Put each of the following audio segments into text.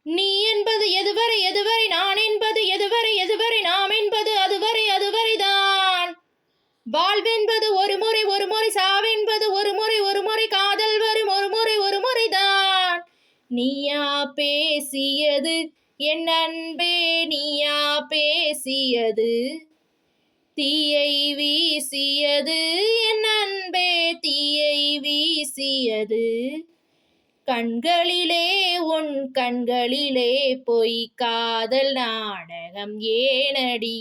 நீ என்பது எதுவரை எதுவரை, நான் என்பது எதுவரை எதுவரை, நாம் என்பது அதுவரை அதுவரைதான். வாழ்வென்பது ஒரு முறை ஒரு முறை, சாவென்பது ஒரு முறை ஒரு முறை, காதல் வரும் ஒரு முறை ஒரு முறைதான். நீயா பேசியது என் அன்பே, நீயா பேசியது, தீயை வீசியது என் அன்பே, தீயை வீசியது. கண்களிலே உன் கண்களிலே பொய் காதல் நாடகம் ஏனடி,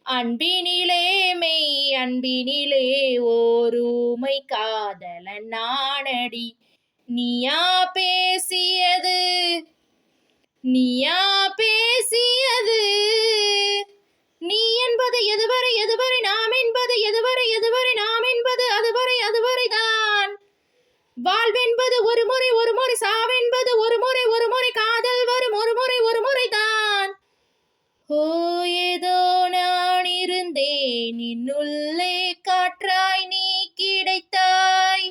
அன்பினிலே மெய் அன்பினிலே ஓர் ஊமை காதலன் நானடி. நீயா பேசியது, நீயா பேசியது, நீ என்பது எதுவரை எதுவரை, நாம் என்பது எதுவரை எதுவரை, நாம் என்பது அதுவரை அதுவரைதான். வாழ்வென்பது ஒரு முறை ஒரு முறை, சாவென்பது ஒரு முறை ஒரு முறை, காதல் வரும் ஒரு முறை ஒரு முறைதான். ஓ ஏதோ நான் இருந்தேன், என்னுள்ளே காற்றாய் நீ கிடைத்தாய்.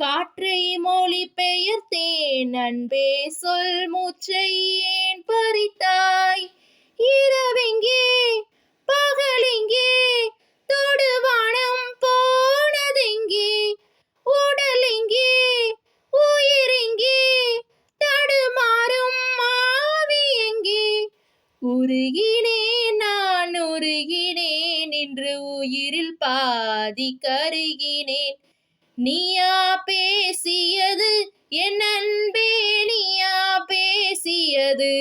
காற்றை மொழி பெயர்த்தேன் அன்பே, சொல் மூச்சை ஏன் பறித்தாய். இரவெங்கே பகலெங்கே, தொடுவானம் போனதெங்கே, உடல் எங்கே உயிரெங்கே, தடுமாறும் ஆவி எங்கே. உருகினேன் நான் உருகினேன், இன்று உயிரில் பாதி கருகினேன். நீயா பேசியது என் அன்பே, நீயா பேசியது.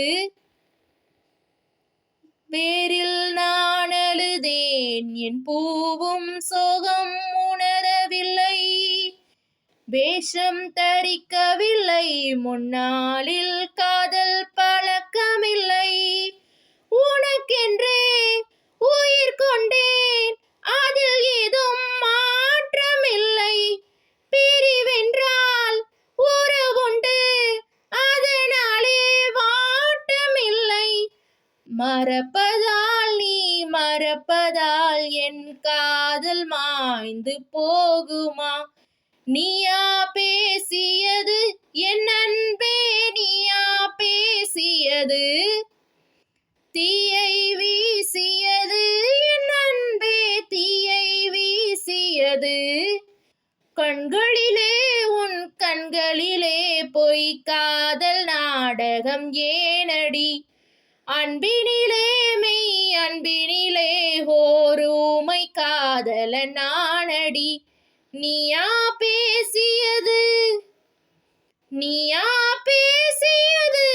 வேரில் நான் அழுதேன், என் பூவும் சோகம் உணரவில்லை, வேஷம் தரிக்கவில்லை, முன்னாளில் காதல் பழக்கமில்லை. உனக்கென்றே உயிர் கொண்டேன், அதில் ஏதும் மாற்றமில்லை. பிரிவென்றால் உறவுண்டு, அதனாலே வாட்டமில்லை. மறப்பதால் நீ மறப்பதால் என் காதல் மாய்ந்து போகுமா. நீயா பேசியது என் அன்பே, நீயா பேசியது, தீயை வீசியது என் அன்பே, தீயை வீசியது. கண்களிலே உன் கண்களிலே பொய் காதல் நாடகம் ஏனடி, அன்பினிலே மெய் அன்பினிலே ஓர் ஊமை காதலன் நானடி. நீயா பேசியது, நீயா பேசியது.